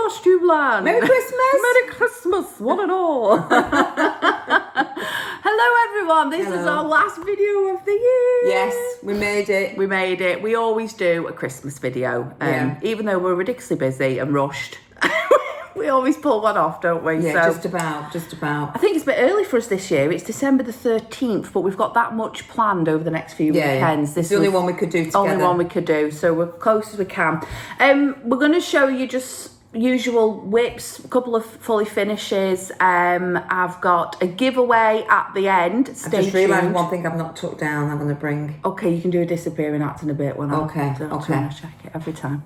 Flosstube land. Merry Christmas. Merry Christmas, one and all. Hello everyone, this is our last video of the year. Yes, we made it. We made it. We always do a Christmas video. Even though we're ridiculously busy and rushed. We always pull one off, don't we? Yeah, so, just about. I think it's a bit early for us this year. It's December the 13th, but we've got that much planned over the next few weekends. This is the only one we could do together. Only one we could do, so we're close as we can. We're going to show you just usual whips, a couple of fully finishes. I've got a giveaway at the end. Stay tuned. I just realised one thing I've not took down. I'm going to bring. Okay, you can do a disappearing act in a bit when I check it every time.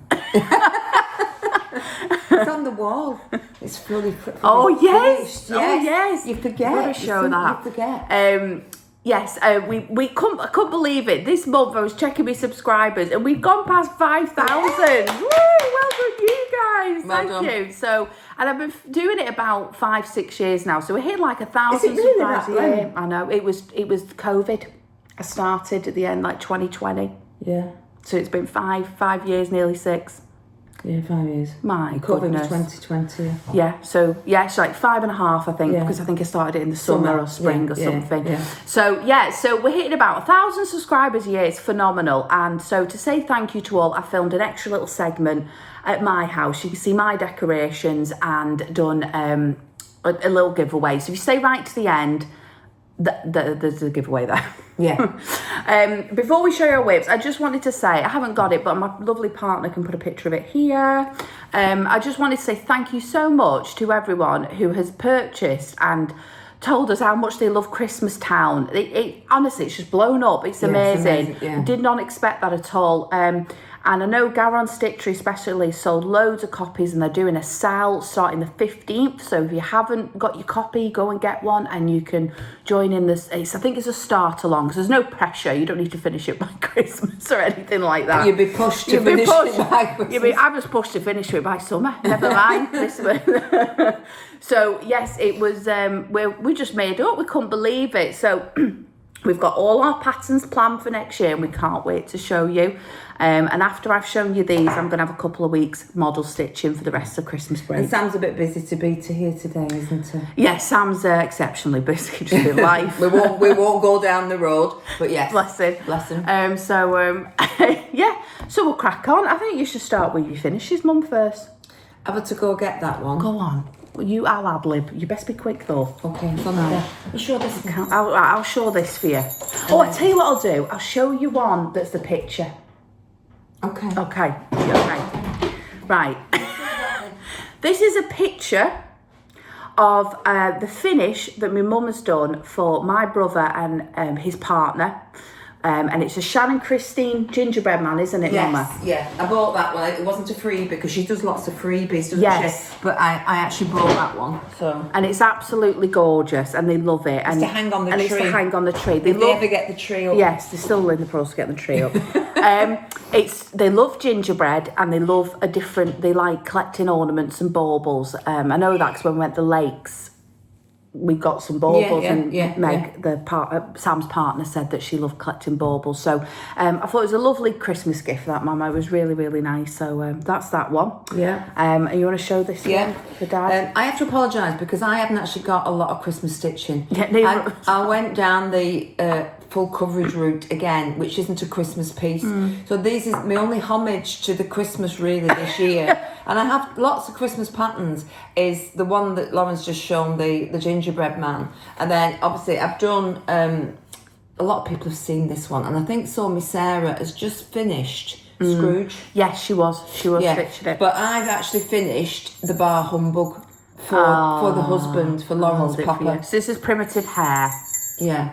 It's on the wall. It's fully oh yes. Finished. Oh yes. You forget. I've got to show that. You forget. Yes, I couldn't believe it. This month I was checking my subscribers and we've gone past 5,000. Woo! Well done, you guys. Thank you. So, and I've been doing it about 5-6 years now. So we're hitting like 1,000 subscribers a year. I know. It was COVID. I started at the end like 2020. Yeah. So it's been 5 years, nearly 6. Yeah, 5 years. My COVID goodness. 2020. Yeah, so it's like 5.5, I think, because I think I started it in the summer or spring or something. Yeah. So we're hitting about 1,000 subscribers a year. It's phenomenal. And so to say thank you to all, I filmed an extra little segment at my house. You can see my decorations and done a little giveaway. So if you stay right to the end, there's a giveaway there. Yeah. Before we show you our whips, I just wanted to say, I haven't got it, but my lovely partner can put a picture of it here. I just wanted to say thank you so much to everyone who has purchased and told us how much they love Christmas Town. Honestly, it's just blown up. It's amazing. It's amazing. Did not expect that at all. And I know Garon Stitchery especially sold loads of copies and they're doing a sale starting the 15th. So if you haven't got your copy, go and get one and you can join in this. I think it's a start along because there's no pressure. You don't need to finish it by Christmas or anything like that. You'd be pushed to finish it by Christmas. I was pushed to finish it by summer. Never mind Christmas. So yes, it was, we just made up. We couldn't believe it. So we've got all our patterns planned for next year and we can't wait to show you. And after I've shown you these, I'm going to have a couple of weeks model stitching for the rest of Christmas break. And Sam's a bit busy to be here today, isn't he? Yeah, Sam's exceptionally busy just in life. we won't go down the road, but yes. Bless him. Yeah, so we'll crack on. I think you should start with your finishes, Mum, first. Have to go get that one. Go on. I'll ad-lib. You best be quick though. Okay, it's on there. You sure this I'll show this for you. Oh, I'll tell you what I'll do. I'll show you one that's the picture. Okay. Right. This is a picture of the finish that my mum has done for my brother and his partner. And it's a Shannon Christine gingerbread man, isn't it, Mama? Yeah. I bought that one. It wasn't a freebie because she does lots of freebies, doesn't she? But I actually bought that one. So. And it's absolutely gorgeous, and they love it. It's to hang on the tree. And it's to hang on the tree. They ever get the tree up. Yes, they're still in the process of getting the tree up. They love gingerbread, and they love they like collecting ornaments and baubles. I know that because when we went to the lakes, we got some baubles Meg, Sam's partner, said that she loved collecting baubles. So I thought it was a lovely Christmas gift for that, Mama. It was really, really nice. So that's that one. Yeah. And you want to show this one for Dad? I have to apologise because I haven't actually got a lot of Christmas stitching. Yeah, I went down the full coverage route again, which isn't a Christmas piece. So this is my only homage to the Christmas really this year. And I have lots of Christmas patterns. Is the one that Lauren's just shown, the gingerbread man. And then obviously I've done, a lot of people have seen this one. And I think Miss Sarah has just finished Scrooge. Yes, she was stitching it. But I've actually finished the bar humbug for the husband, for Lauren's papa. So this is primitive hare. Yeah.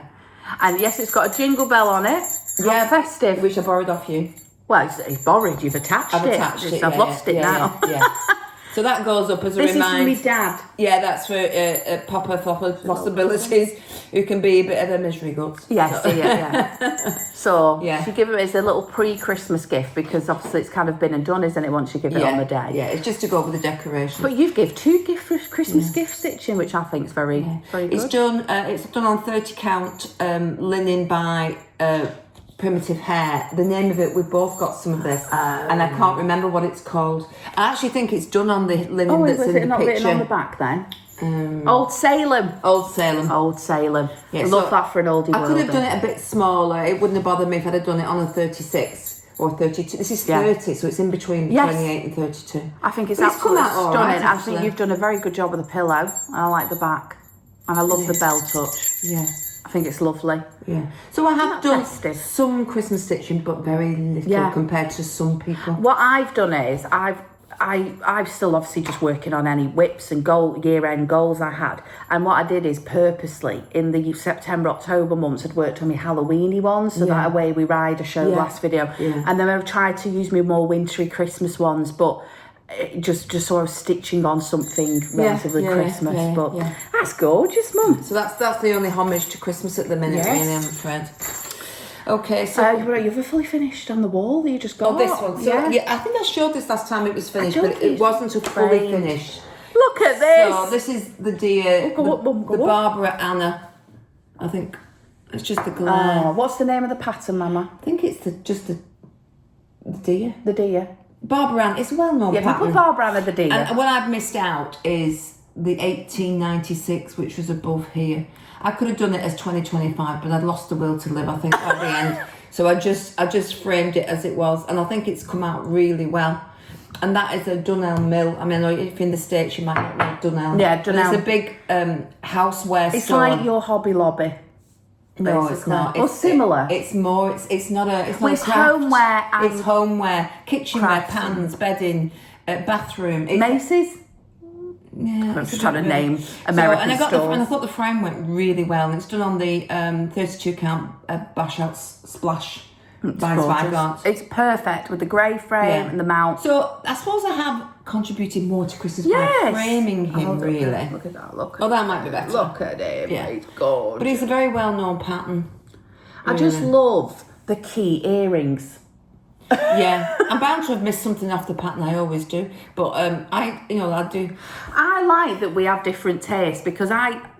And yes, it's got a jingle bell on it. Yeah, festive. Which I borrowed off you. Well, it's borrowed. You've attached it. I've lost it now. Yeah. So that goes up as a reminder. This is for me Dad. Yeah, that's for Papa Flossabilities, who can be a bit of a misery guts. Yes, so you give him as a little pre-Christmas gift because obviously it's kind of been and done, isn't it? Once you give it on the day. Yeah, it's just to go with the decoration. But you've given 2 Christmas gift stitching, which I think is very good. It's done. It's done on 30 count linen by primitive hare. The name of it, we've both got some of this, and I can't remember what it's called. I actually think it's done on the linen that's in the not picture. written on the back then? Old Salem. Old Salem. Old Salem. Yeah, I love that for an oldie. I could have done it a bit smaller. It wouldn't have bothered me if I'd have done it on a 36 or 32. This is 30, so it's in between 28 and 32. I think it's come absolutely out all stunning. right, I think you've done a very good job with the pillow. I like the back. And I love the bell touch. Yeah. I think it's lovely. Yeah. So I have done festive? some Christmas stitching, but very little compared to some people. What I've done is I've still obviously just working on any whips and year-end goals I had. And what I did is purposely in the September, October months, I'd worked on my Halloweeny ones. So that Away We Ride I showed last video. Yeah. And then I've tried to use my more wintry Christmas ones, but just so I was stitching on something relatively Christmas. But that's gorgeous, Mum. So that's the only homage to Christmas at the minute, really, I'm afraid. Okay, so you've fully finished on the wall that you just got. Oh, this one. So, I think I showed this last time it was finished, but it wasn't fully finished. Look at this. So this is the deer, the Barbara Anna. I think it's just the glare. Oh, what's the name of the pattern, Mama? I think it's just the deer. The deer. Barbara Anna. It's a well-known pattern. Yeah, put Barbara Anna the deer. And what I've missed out is the 1896, which was above here. I could have done it as 2025, but I'd lost the will to live, I think, at the end. So I just framed it as it was, and I think it's come out really well. And that is a Dunn mill. I mean, if you're in the States, you might not know Dunn. Yeah, Dunn. It's a big houseware store. It's like your Hobby Lobby. No, it's not. Or similar. It's more. It's not a. It's not it's a craft. homeware. And it's homeware, kitchenware, pans, bedding, bathroom. Macy's. Yeah, I'm just trying to name American stores. And I thought the frame went really well, and it's done on the 32 count bash out splash by Five. It's perfect with the grey frame and the mount. So I suppose I have contributed more to Christmas by framing him, really. Look at that. Look. That might be better. Look at him. Yeah. He's gorgeous. But it's a very well known pattern. I just love the key earrings. Yeah, I'm bound to have missed something off the pattern. I always do, but I do. I like that we have different tastes because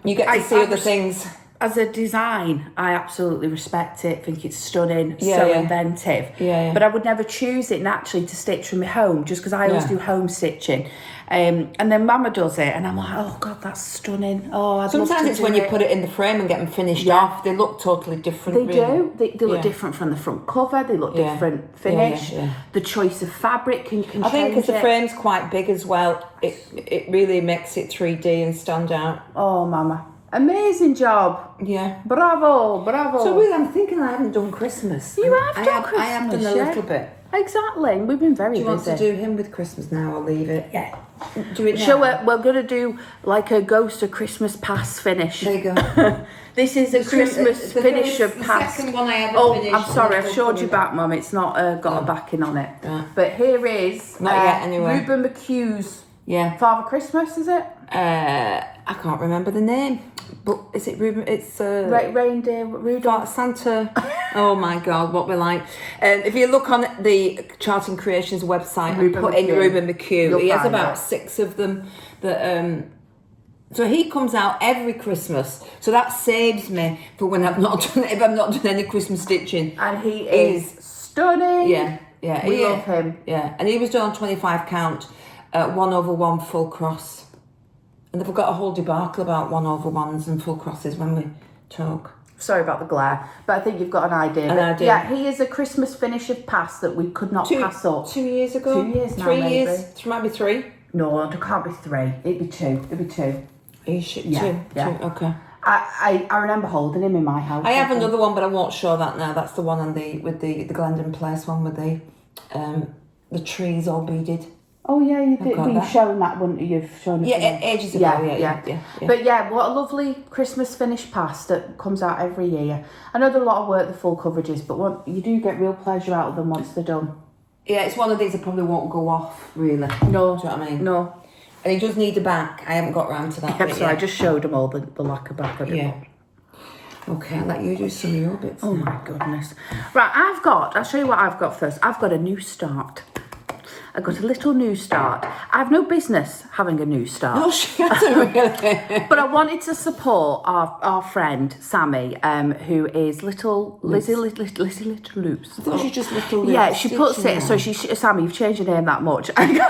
you get to see other things. As a design, I absolutely respect it. Think it's stunning, inventive. Yeah. But I would never choose it naturally to stitch from my home, just because I always do home stitching. And then Mama does it, and I'm like, oh God, that's stunning. Oh, I'd sometimes love to it's do when you put it in the frame and get them finished off. They look totally different. They do. They look different from the front cover. They look different finish. The choice of fabric can change. I think because the frame's quite big as well, it really makes it 3D and stand out. Oh, Mama. Amazing job. Yeah. Bravo. So really, I'm thinking I haven't done Christmas. You have done Christmas. I have done a little bit. Exactly. We've been very busy. Do you want to do him with Christmas now or leave it? Yeah. Do it now. We're going to do like a Ghost of Christmas Past finish. There you go. This is a Christmas finish of past. The second one I ever finished. I'm sorry, I've showed you back, Mum. It's not got a backing on it. Yeah. But here is not yet, anyway. Reuben McHugh's Father Christmas, is it? I can't remember the name. But is it Reuben? It's Reindeer Rudolph Santa. Oh my God, what we're like. If you look on the Charting Creations website and put in Reuben McHugh, he has about 6 of them. That so he comes out every Christmas. So that saves me for when I've not done if I've not done any Christmas stitching. And he is stunning. Yeah. We love him. Yeah, and he was done on 25 count, 1/1 full cross. And they've got a whole debacle about 1/1s and full crosses when we talk. Sorry about the glare, but I think you've got an idea. Yeah, he is a Christmas finish of past that we could not pass up. 2 years ago? 2 years now, 3 maybe. years? It might be 3. No, it can't be 3. It'd be 2. Are you sure? Yeah, 2? yeah. 2? Okay. I remember holding him in my house. I have another one, but I won't show that now. That's the one on with the Glendon Place one with the trees all beaded. Oh yeah, you did. You've shown that, wouldn't you? You've shown it. Yeah, ages ago. Yeah. But what a lovely Christmas finish past that comes out every year. I know there's a lot of work, the full coverages, but you do get real pleasure out of them once they're done. Yeah, it's one of these that probably won't go off, really. No. Do you know what I mean? No. And he does need a back. I haven't got round to that. So I just showed them all the lack of back. Okay, I'll let you do some of your bits. Oh my goodness. Right, I'll show you what I've got first. I've got a new start. I got a little new start. I have no business having a new start. No, she hasn't really. But I wanted to support our friend Sammy, who is Lizzie Little Loops. I thought she's just Little Loops. Yeah, she puts it. So Sammy, you've changed your name that much. I know.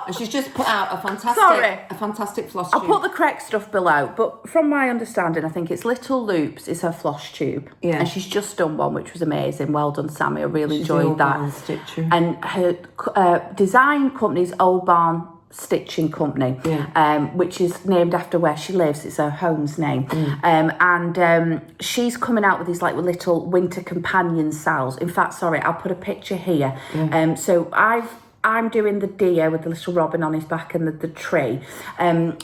And she's just put out a fantastic floss tube. I'll put the correct stuff below. But from my understanding, I think it's Little Loops is her floss tube. Yeah. And she's just done one, which was amazing. Well done, Sammy. I really enjoyed that. Stitcher. And her design company is Old Barn Stitching Company, which is named after where she lives. It's her home's name. And she's coming out with these like little winter companion sals. In fact, sorry, I'll put a picture here. So I'm doing the deer with the little robin on his back and the tree, and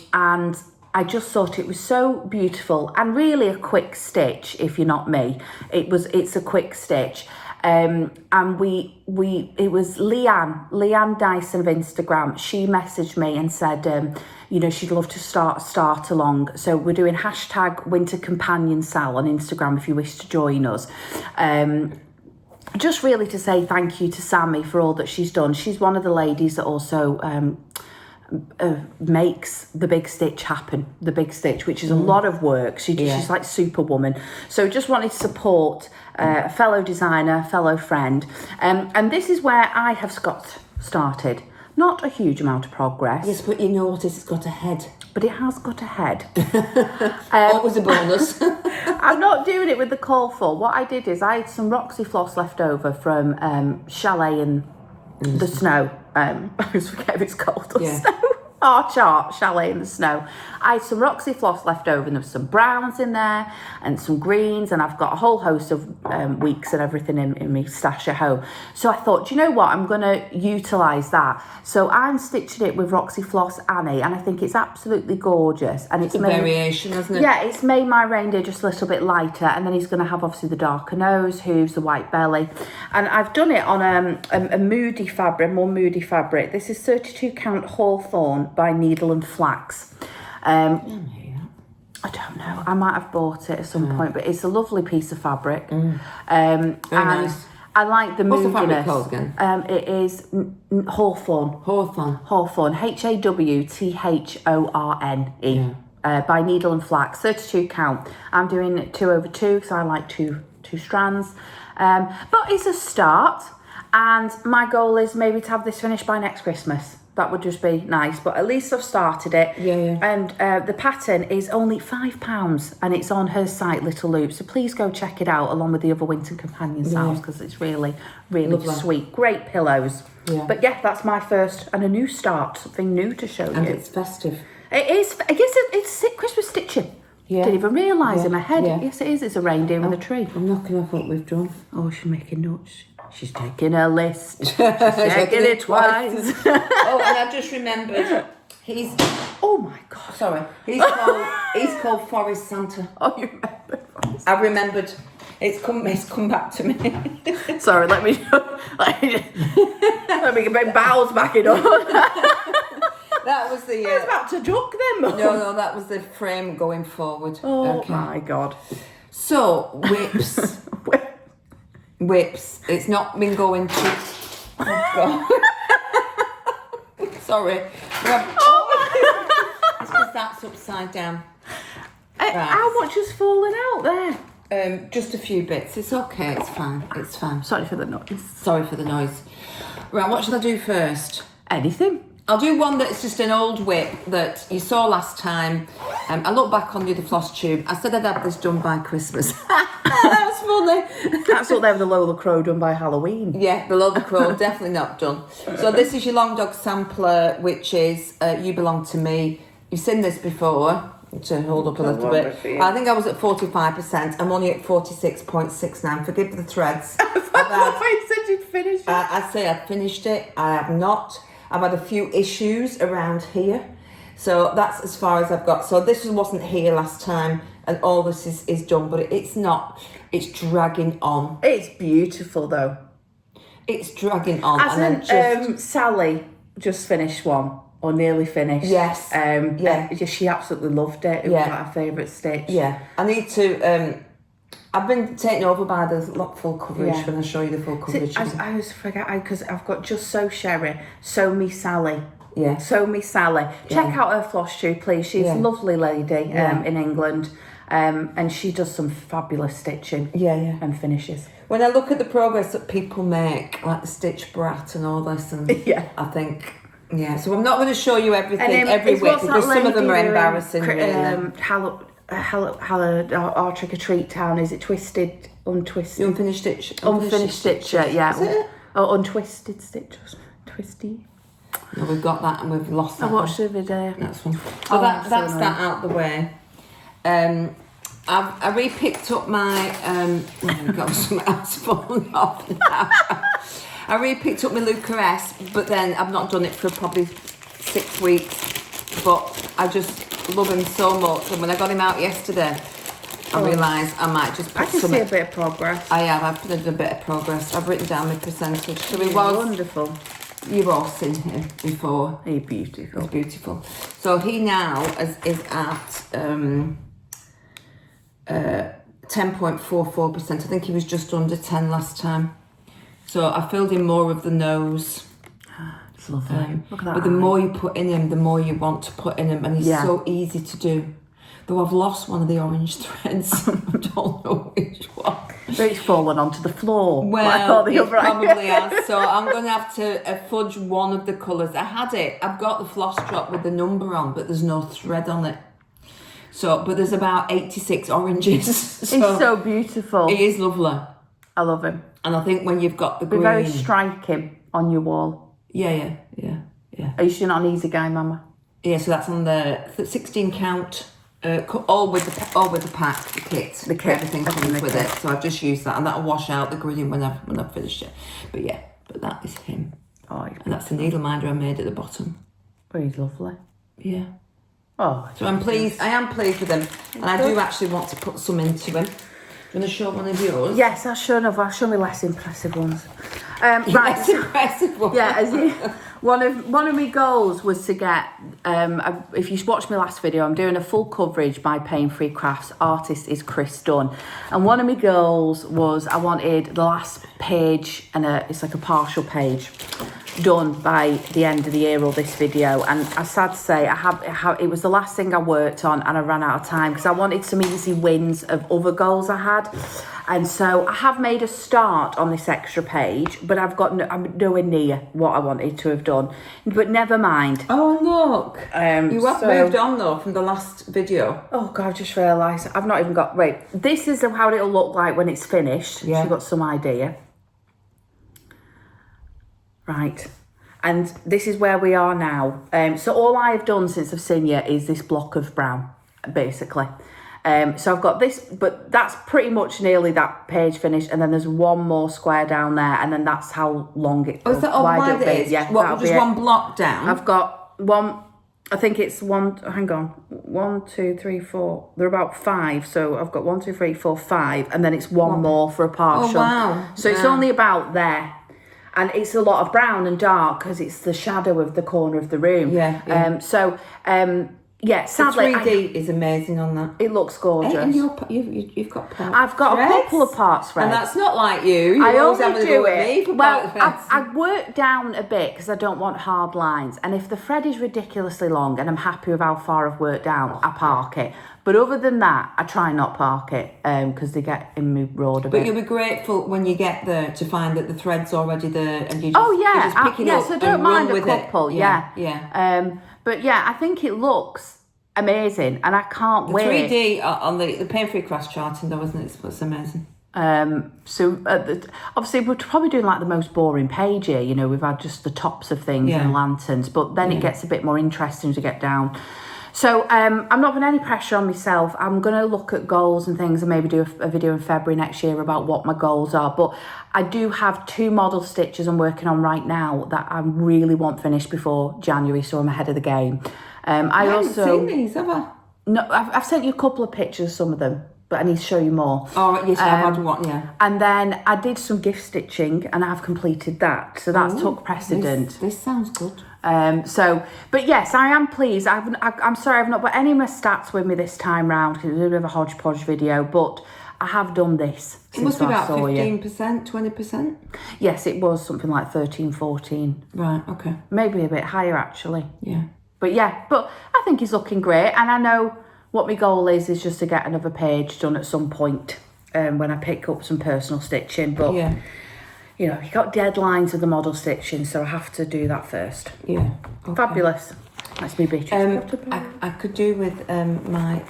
I just thought it was so beautiful and really a quick stitch. If you're not me, it's a quick stitch. And it was Leanne Dyson of Instagram. She messaged me and said, she'd love to start along. So we're doing #Winter Companion Sal on Instagram if you wish to join us. Just really to say thank you to Sammy for all that she's done. She's one of the ladies that also makes the big stitch happen. The big stitch, which is a lot of work. She's like Superwoman. So just wanted to support a fellow designer, fellow friend, and this is where I have got started. Not a huge amount of progress. Yes, but you notice it's got a head. But it has got a head. Always a bonus. I'm not doing it with the call for. What I did is I had some Roxy floss left over from Chalet in the snow. I always forget if it's cold or snow. Our Chalet in the snow. I had some Roxy floss left over, and there was some browns in there and some greens, and I've got a whole host of weeks and everything in my stash at home. So I thought, do you know what? I'm going to utilise that. So I'm stitching it with Roxy Floss Annie, and I think it's absolutely gorgeous. And it's a variation, isn't it? Yeah, it's made my reindeer just a little bit lighter, and then he's going to have obviously the darker nose, hooves, the white belly. And I've done it on a moody fabric, more moody fabric. This is 32 count Hawthorn by Needle and Flax. I don't know. I might have bought it at some point, but it's a lovely piece of fabric. Very nice. I like the moodiness. What's the fabric called again? It is Hawthorn. Hawthorn. HAWTHORNE. By Needle and Flax. 32 count. I'm doing 2 over 2 because I like two strands. But it's a start, and my goal is maybe to have this finished by next Christmas. That would just be nice, but at least I've started it. And the pattern is only £5, and it's on her site, Little Loop. So please go check it out, along with the other winter companion sals, because it's really, really lovely. Sweet. Great pillows. But that's my first and a new start, something new to show you. And it's festive. It is. I guess it's Christmas stitching. Didn't even realise in my head. Yes, it is. It's a reindeer with a tree. I'm knocking off what we've done. Oh, she's making notes. She's taking a list. She's taking it twice. Oh, and I just remembered. He's. Oh my God. Sorry. He's called Forest Santa. Oh, you remember? I remembered. It's come back to me. Sorry, let me bring bowels back in on. That was the. I was about to joke them. No, that was the frame going forward. Oh my God. So whips. Whips. It's not been going to. Oh God. Sorry. It's because that's upside down. Right. How much has fallen out there? Just a few bits. It's okay. It's fine. It's fine. Sorry for the noise. Right. What should I do first? Anything. I'll do one that's just an old whip that you saw last time. I look back on the other floss tube. I said I'd have this done by Christmas. That's funny. That's what they have the Lola Crow done by Halloween. Yeah, the Lola Crow, definitely not done. So this is your long dog sampler, which is You Belong to Me. You've seen this before. To hold up a little bit. I think I was at 45%. I'm only at 46.69. Forgive the threads. I said you'd finished it. I'd say I'd finished it. I have not. I've had a few issues around here. So that's as far as I've got. So this wasn't here last time, and all this is done, but it's not. It's dragging on. It's beautiful though. It's dragging on. Sally just finished one, or nearly finished. Yes. She absolutely loved it. It was like her favourite stitch. Yeah. I need to I've been taken over by the full coverage when I show you the full coverage. I always forget because I've got Just So Sherry, So Me Sally. Yeah. So Me Sally. Check out her Flosstube, please. She's a lovely lady in England. And she does some fabulous stitching and finishes. When I look at the progress that people make, like the Stitch Brat and all this, and I think, so I'm not going to show you everything every week because some of them are embarrassing. Our Trick or Treat Town, is it Twisted, Untwisted? The Unfinished Stitch. Unfinished Stitcher, yeah. Is it? Oh, Untwisted Stitches. Twisty. No, we've got that and we've lost that. I watched the video. That's one. So that's that out the way. I re-picked up my I've got something else falling off now. I re-picked up my Luca S, but then I've not done it for probably 6 weeks. But I just love him so much, and when I got him out yesterday, I realised I might just put I can see a bit of progress. I've put a bit of progress. I've written down my percentage. So he was wonderful. You've all seen him before. He's beautiful. He's beautiful. So he now is at 10.44%. I think he was just under 10 last time. So I filled in more of the nose. It's lovely. Look at that. But the more you put in him, the more you want to put in him, and he's so easy to do. Though I've lost one of the orange threads. I don't know which one. But it's fallen onto the floor. Well, it probably has. So I'm going to have to fudge one of the colours. I had it. I've got the floss drop with the number on, but there's no thread on it. So, but there's about 86 oranges. So he's so beautiful. He is lovely. I love him. And I think when you've got the green... Be very striking on your wall. Yeah. Are you sure not an easy guy, Mama? Yeah, so that's on the 16 count... all with the pack, the kit, everything comes with it. So I've just used that, and that'll wash out the gridding when I've finished it. But that is him. Oh, and that's the needle minder I made at the bottom. Oh, he's lovely. Yeah. Oh. So I'm pleased. I am pleased with him, and I do actually want to put some into him. Do you want to show one of yours? Yes, I'll show me less impressive ones. Right. Less impressive ones. Yeah, one of my goals was to get, if you watched my last video, I'm doing a full coverage by Paine Free Crafts. Artist is Dunn. And one of my goals was I wanted the last page, and it's like a partial page, done by the end of the year or this video. And I'm sad to say it was the last thing I worked on, and I ran out of time because I wanted some easy wins of other goals I had. And so I have made a start on this extra page, but I'm nowhere near what I wanted to have done. But never mind. Oh, look. You have moved on, though, from the last video. Oh, God, I just realised. I've not even got... Wait, this is how it'll look like when it's finished. Yeah. So you've got some idea. Right. And this is where we are now. So all I've done since I've seen you is this block of brown, basically. So I've got this, but that's pretty much nearly that page finished, and then there's one more square down there, and then that's how long it. Oh, is that how wide it is? Yeah, what, just one block down? I've got one. I think it's one. Hang on, 1, 2, 3, 4. They're about 5. So I've got 1, 2, 3, 4, 5, and then it's one more for a partial. Oh wow! So it's only about there. And it's a lot of brown and dark because it's the shadow of the corner of the room. Yeah. Sadly, the 3D is amazing on that. It looks gorgeous. And you've got part I've got threads. A couple of parts threads. And that's not like you. I always only have to do go it. Me for well, part I work down a bit because I don't want hard lines. And if the thread is ridiculously long and I'm happy with how far I've worked down, I park it. But other than that, I try not park it because they get in my road a bit. But you'll be grateful when you get there to find that the thread's already there and you just, you're just picking up so I don't mind a couple, Yeah. But yeah, I think it looks amazing, and I can't wait. 3D on the Paine Free Crafts charting though, isn't it? It's amazing. Obviously we're probably doing like the most boring page here. You know, we've had just the tops of things and lanterns, but then it gets a bit more interesting to get down. So I'm not putting any pressure on myself. I'm going to look at goals and things and maybe do a video in February next year about what my goals are. But I do have 2 model stitches I'm working on right now that I really want finished before January, so I'm ahead of the game. I haven't seen these, have I? No, I've sent you a couple of pictures of some of them, but I need to show you more. Oh, yes, I've had one, yeah. And then I did some gift stitching, and I've completed that. So that's took precedent. This sounds good. But yes, I am pleased. I'm sorry I've not got any of my stats with me this time round because it's a bit of a hodgepodge video, but I have done this It must since be I about saw you. 15%, 20%? Yes, it was something like 13, 14. Right, okay. Maybe a bit higher, actually. Yeah. But I think he's looking great. And I know what my goal is just to get another page done at some point when I pick up some personal stitching. But, you know, you got deadlines with the model stitching, so I have to do that first. Yeah. Okay. Fabulous. That's me, bitch. I could do with my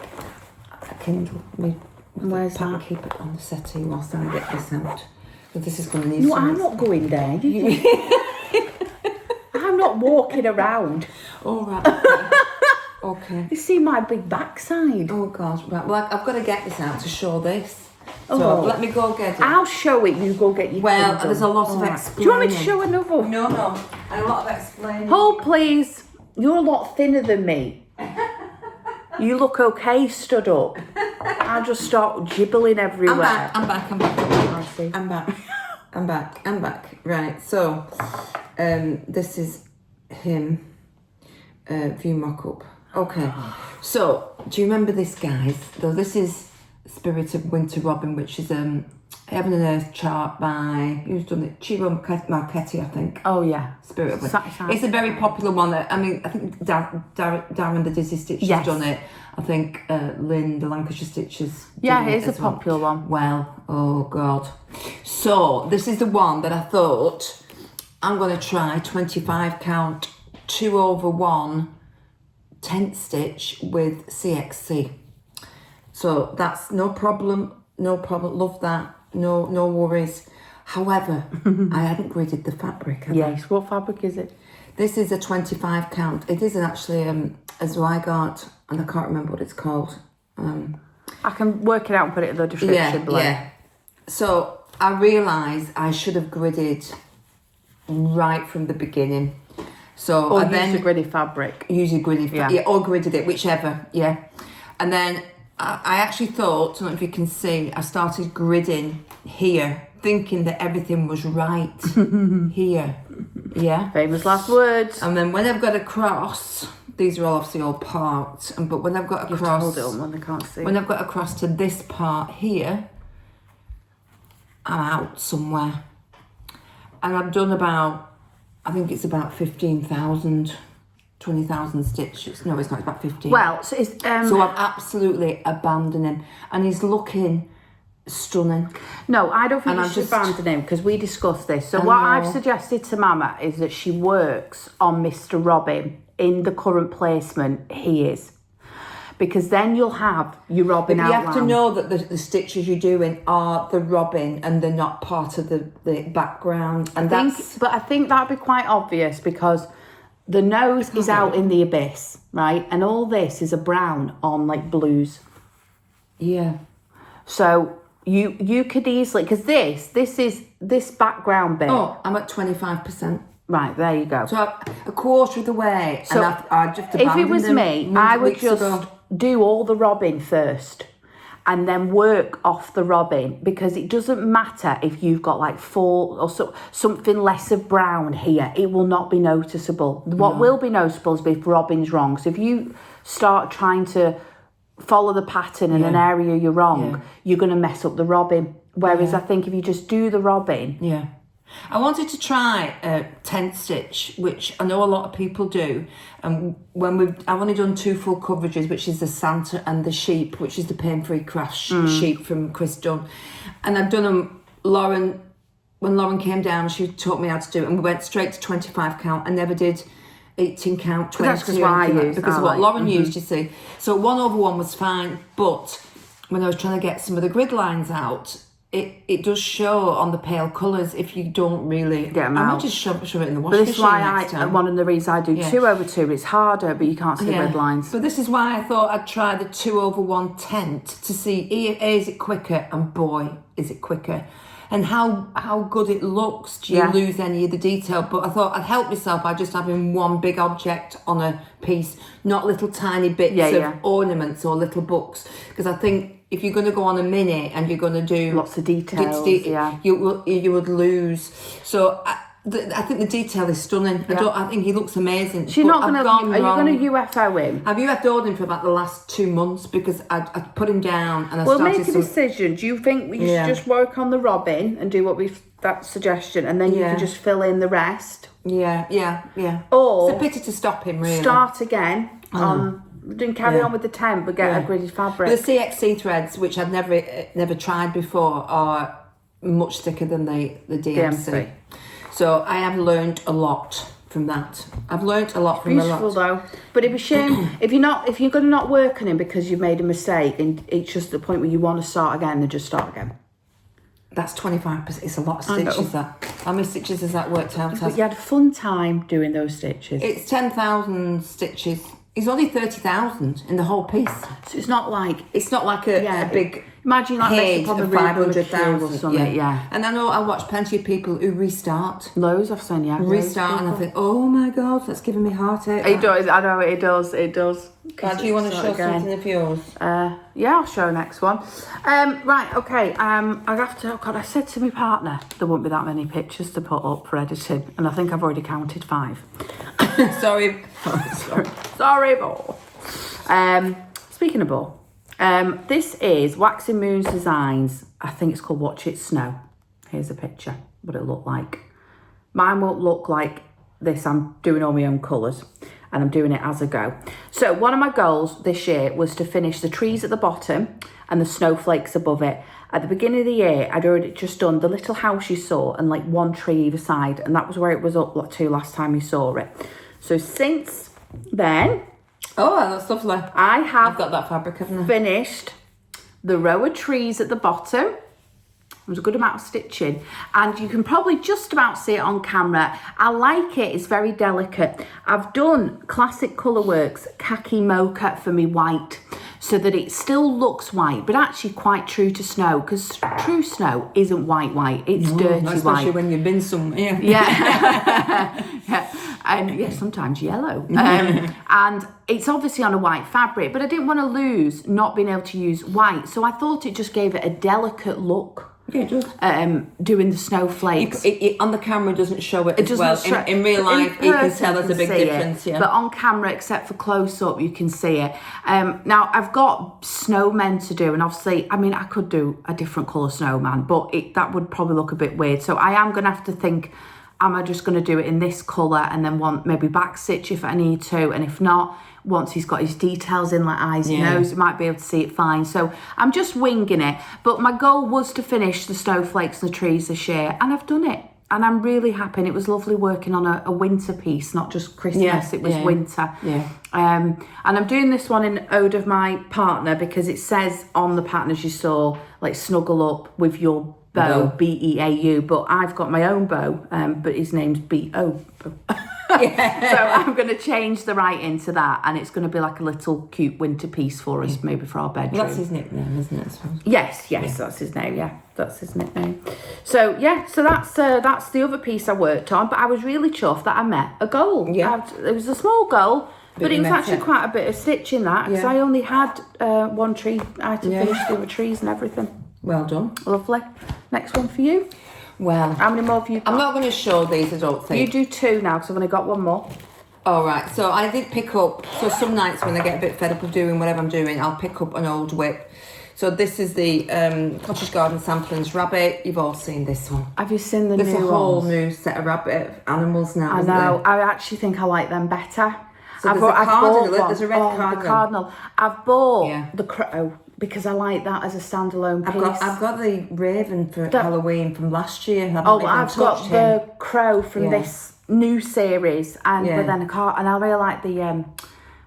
Kindle. Where's that? Keep it on the settee whilst I get this out. But this is going to need No, I'm not going there. I'm not walking around. All right. Okay. You see my big backside. Oh, gosh. Right. Well, I've got to get this out to show this. So let me go get it. I'll show it. You go get your Well, Kindle. there's a lot of Right. explaining. Do you want me to show another one? No. And a lot of explaining. Hold, please. You're a lot thinner than me. You look okay stood up. I'll just start gibbling everywhere. I'm back. I see. I'm back. Right, so this is him. View mock-up. Okay, so do you remember this, guys? So this is Spirit of Winter Robin, which is Heaven and Earth chart by, who's done it? Ciro Marchetti, I think. Oh, yeah. Spirit of Winter. It's a very popular one. I mean, I think Darren the Dizzy Stitch has done it. I think Lynn, the Lancashire Stitches. Yeah, it is a popular one. Well, oh God. So this is the one that I thought I'm going to try 25 count 2/1 tent stitch with CXC. So that's no problem. Love that. No worries. However, I hadn't gridded the fabric. Yes. What fabric is it? This is a 25 count. It is actually a Zweigart, and I can't remember what it's called. I can work it out and put it in the description below. Yeah. So I realised I should have gridded right from the beginning. So Or I then use a gridded fabric. Usually gridded, or gridded it, whichever, And then I actually thought, I don't know if you can see, I started gridding here, thinking that everything was right here. Yeah. Famous last words. And then when I've got across, these are all obviously all parts, but when I've got across, hold it on when they can't see. When I've got across to this part here, I'm out somewhere. And I've done about, I think it's about 15,000, 20,000 stitches. No, it's not, it's about 15. Well, so it's... so I'm absolutely abandoning, and he's looking stunning. No, I don't think you should abandon him, because we discussed this. So what I've suggested to Mama is that she works on Mr. Robin in the current placement he is. Because then you'll have your Robin outline. You have to know that the stitches you're doing are the Robin and they're not part of the background. And But I think that'd be quite obvious, because the nose is out in the abyss, right? And all this is a brown on like blues. Yeah. So you could easily, because this is this background bit. Oh, I'm at 25%. Right, there you go. So a quarter of the way, so and I just abandoned if it was me, I would just do all the Robin first and then work off the Robin, because it doesn't matter if you've got like 4 or something less of brown here. It will not be noticeable. What will be noticeable is if Robin's wrong. So if you start trying to follow the pattern in an area you're wrong, you're going to mess up the Robin. Whereas I think if you just do the Robin... Yeah. I wanted to try a tent stitch, which I know a lot of people do. And I've only done 2 full coverages, which is the Santa and the sheep, which is the Paine Free Craft sheep from Chris Dunn. And I've done them, when Lauren came down, she taught me how to do it, and we went straight to 25 count. I never did 18 count, 20. That's because what I used. Because of what Lauren used, you see. So 1/1 was fine, but when I was trying to get some of the grid lines out, it does show on the pale colours if you don't really get them out. I out. might just shove it in the washing But this is machine why one of the reasons I do 2/2. It's harder, but you can't see the red lines. But this is why I thought I'd try the 2/1 tent to see A, is it quicker, and boy, is it quicker. And how good it looks. Do you lose any of the detail? But I thought I'd help myself by just having one big object on a piece, not little tiny bits of ornaments or little books. Because I think if you're going to go on a mini and you're going to do lots of details, you would lose. So I think the detail is stunning. Yeah. I think he looks amazing. So you're not going to... Are you going to UFO him? I've UFO'd him for about the last 2 months because I put him down and I We'll started... make a decision. Do you think we should just work on the Robin and do what we've... That suggestion, and then you can just fill in the rest? Yeah. Or... It's a pity to stop him, really. Start again on... Then carry on with the temp, but get a gridded fabric. But the CXC threads, which I'd never tried before, are much thicker than the DMC. So I have learned a lot from that. I've learned a lot from Beautiful though. But it'd be shame if you're going to not work on him because you've made a mistake and it's just the point where you want to start again, then just start again. That's 25%. It's a lot of stitches, that. How many stitches has that worked out as? But you had a fun time doing those stitches. It's 10,000 stitches. It's only 30,000 in the whole piece. So it's not like a big... Imagine like HAED on the of Reuben 500,000 or something. Yeah. And I know I watch plenty of people who restart. Loads I've seen, yeah. Restart, and I think, oh my God, that's giving me heartache. It does, I know it does. God, do you want to show something of yours? Yeah, I'll show next one. Right, okay. I have to. Oh God, I said to my partner there won't be that many pictures to put up for editing, and I think I've already counted 5. Sorry. Sorry, Bo. Speaking of Bo, this is Waxing Moon's Designs. I think it's called Watch It Snow. Here's a picture. What it looked like. Mine won't look like this. I'm doing all my own colours. And I'm doing it as I go. So one of my goals this year was to finish the trees at the bottom and the snowflakes above it. At the beginning of the year, I'd already just done the little house you saw and like one tree either side. And that was where it was up to last time you saw it. So since then... Oh, that's lovely. I've got that fabric, haven't I? Finished the row of trees at the bottom. There's a good amount of stitching and you can probably just about see it on camera. I like it, it's very delicate. I've done Classic Colourworks khaki mocha for me white so that it still looks white but actually quite true to snow, because true snow isn't white, it's dirty especially white. Especially when you've been somewhere. Yeah. And sometimes yellow. And it's obviously on a white fabric, but I didn't want to lose not being able to use white, so I thought it just gave it a delicate look. Yeah, it does. Doing the snowflakes. It on the camera doesn't show it as well. In real life, you can tell there's a big difference. Yeah. But on camera, except for close up, you can see it. Now, I've got snowmen to do, and obviously, I mean, I could do a different colour snowman, but that would probably look a bit weird. So I am going to have to think, am I just going to do it in this colour and then want maybe back stitch if I need to, and if not, once he's got his details in like eyes and nose, you might be able to see it fine. So I'm just winging it. But my goal was to finish the snowflakes and the trees this year, and I've done it. And I'm really happy. And it was lovely working on a winter piece, not just Christmas, it was winter. Yeah. And I'm doing this one in ode of my partner because it says on the pattern, as you saw, like snuggle up with your bow, B-E-A-U, but I've got my own bow, but his name's B-O. So I'm going to change the writing to that, and it's going to be like a little cute winter piece for us, maybe for our bedroom. That's his nickname, isn't it? Yes, that's his name. Yeah, that's his nickname. So that's the other piece I worked on, but I was really chuffed that I met a goal. Yeah, it was a small goal, but it was actually quite a bit of stitch in that because I only had one tree. I had to finish the other trees and everything. Well done. Lovely. Next one for you. Well, how many more have you got? I'm not going to show these, I don't think. You do 2 now because I've only got one more. All right. So I did pick up. So some nights when I get a bit fed up of doing whatever I'm doing, I'll pick up an old whip. So this is the Cottage Garden Samplings rabbit. You've all seen this one. Have you seen the new ones? There's a whole new set of rabbit animals now. I know. I actually think I like them better. So there's a cardinal. There's a red cardinal. The cardinal. I've bought the crow because I like that as a standalone piece. I've got the raven for Halloween from last year. I've got the crow from this new series, and but then and I really like the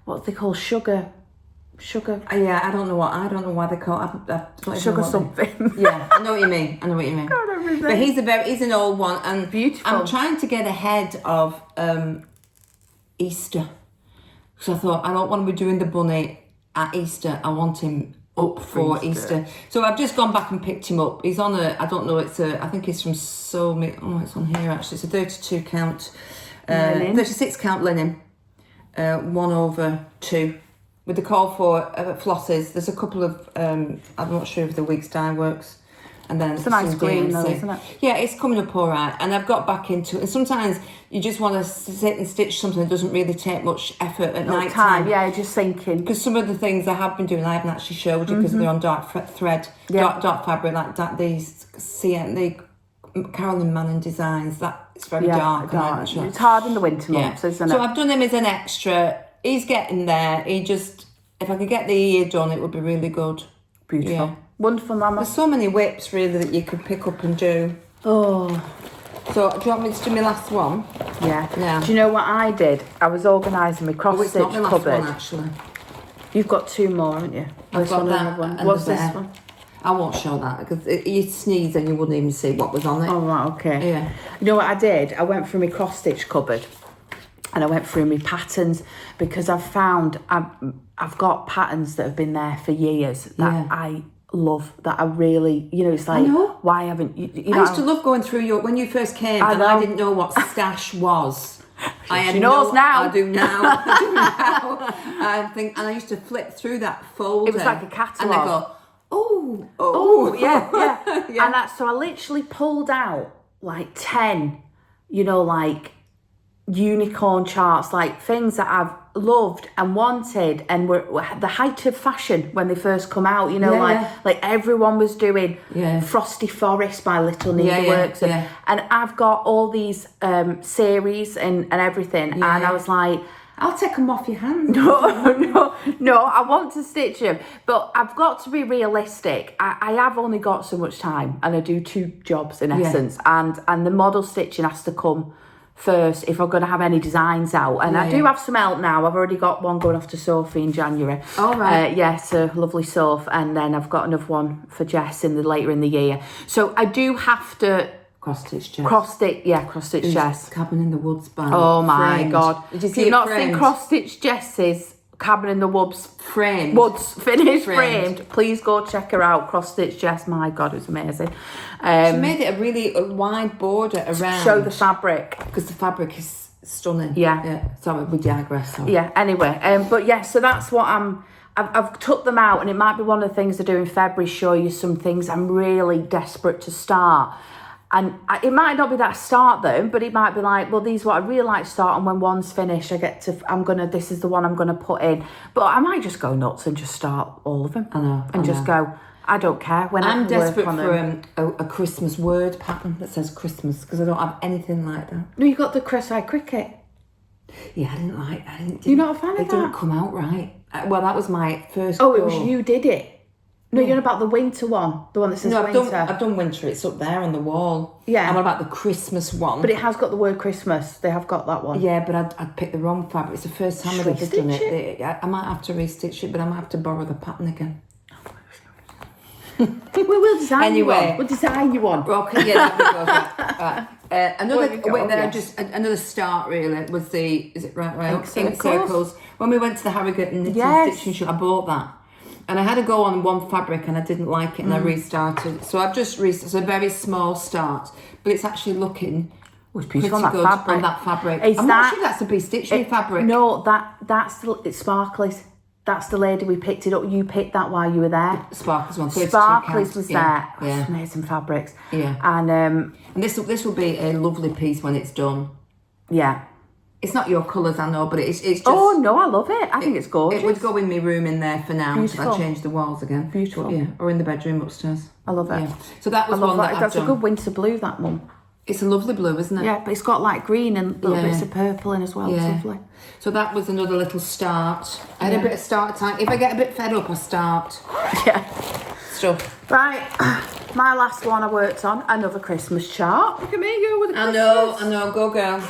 what they call sugar. Yeah, I don't know why they call it. Sugar something. Yeah, I know what you mean. But he's an old one, and beautiful. I'm trying to get ahead of Easter. So I thought, I don't want to be doing the bunny at Easter. I want him up for Easter. So I've just gone back and picked him up. He's on I think it's from it's on here actually. It's a 32 count, 36 count linen, 1/2. With the call for flosses. There's a couple of, I'm not sure if the Weeks dye works. and then it's a nice green though, isn't it? Yeah, it's coming up all right, and I've got back into it. And sometimes you just want to sit and stitch something that doesn't really take much effort at night time. Yeah, just thinking. Because some of the things I have been doing, I haven't actually showed you because they're on dark thread, dark fabric, like that. These the Carolyn Manning designs. That it's very dark. It's hard in the winter months, isn't it? So I've done him as an extra. He's getting there. If I could get the ear done, it would be really good. Beautiful. Yeah. Wonderful, Mama. There's so many whips really that you could pick up and do. Oh. So do you want me to do my last one? Yeah. Do you know what I did? I was organising my cross-stitch it's not my last cupboard. one, actually. You've got 2 more, haven't you? I've got that. One. What's this one? I won't show that because you'd sneeze and you wouldn't even see what was on it. Oh, right, okay. Yeah. You know what I did? I went through my cross-stitch cupboard and I went through my patterns because I've found I've got patterns that have been there for years that I love, that I really, it's like, why haven't you know? I used to love going through when you first came I didn't know what stash was. She knows now. I do now. And I used to flip through that folder. It was like a catalogue. And I go, oh, yeah. And so I literally pulled out like 10, like unicorn charts, like things that I've loved and wanted and were the height of fashion when they first come out, like everyone was doing Frosty Forest by Little Needleworks and I've got all these series and everything and I was like, I'll take them off your hands. No, I want to stitch them, but I've got to be realistic. I have only got so much time and I do 2 jobs in essence and the model stitching has to come first if I'm going to have any designs out, and I do have some out now. I've already got one going off to Sophie in January. All right. So lovely Soph, and then I've got another one for Jess later in the year. So I do have to cross-stitch Jess. Cross-stitch Jess. Cabin in the Woods band. Oh my Framed. God! Did you see You've it not framed? seen cross-stitch Jess's Cabin in the Woods framed. Woods finished framed. Please go check her out. Cross stitch Jess. My God, it was amazing. She made it a really wide border around. Show the fabric because the fabric is stunning. Yeah. Sorry, we digress. Sorry. Yeah. Anyway, but yeah, so that's what I've took them out, and it might be one of the things I do in February. Show you some things I'm really desperate to start. And it might not be that I start them, but it might be like, well, these are what I really like to start, and when one's finished, this is the one I'm gonna put in. But I might just go nuts and just start all of them. I know. Just go, I don't care. When I'm desperate for a Christmas word pattern that says Christmas, because I don't have anything like that. No, you got the Cresside Cricket. Yeah, I didn't. You're not a fan of that? It didn't come out right. Well, that was my first. Oh, it was you did it. No, you're about the winter one, the one that says winter. I've done winter. It's up there on the wall. Yeah. I'm about the Christmas one. But it has got the word Christmas. They have got that one. Yeah, but I'd picked the wrong fabric. It's the first time I've ever done it. I might have to restitch it, but I might have to borrow the pattern again. We'll design you one. We'll design you one. Okay, yeah, that right. Another start really was is it right? Ink circles. When we went to the Harrogate and knitting stitching show, I bought that. And I had to go on one fabric and I didn't like it and I restarted. So I've just restarted. It's a very small start, but it's actually looking pretty good on that fabric. I'm not sure that's a be-stitching fabric. No, it's Sparkly's. That's the lady we picked it up. You picked that while you were there. Sparkly's one. Sparkly's was there. Yeah. Amazing fabrics. Yeah. And this will be a lovely piece when it's done. Yeah. It's not your colours, I know, but it's just... Oh, no, I love it. I think it's gorgeous. It would go in my room in there for now. Beautiful. I changed the walls again. Beautiful. But, yeah, or in the bedroom upstairs. I love it. Yeah. So that was one that I've done. That's a good winter blue, that one. It's a lovely blue, isn't it? Yeah, but it's got like green and little bits of purple in as well. Yeah. It's lovely. So that was another little start. I had a bit of start time. If I get a bit fed up, I start. Yeah. Stuff. Right. My last one I worked on, another Christmas chart. Look at me go with the Christmas. I know. Go girl.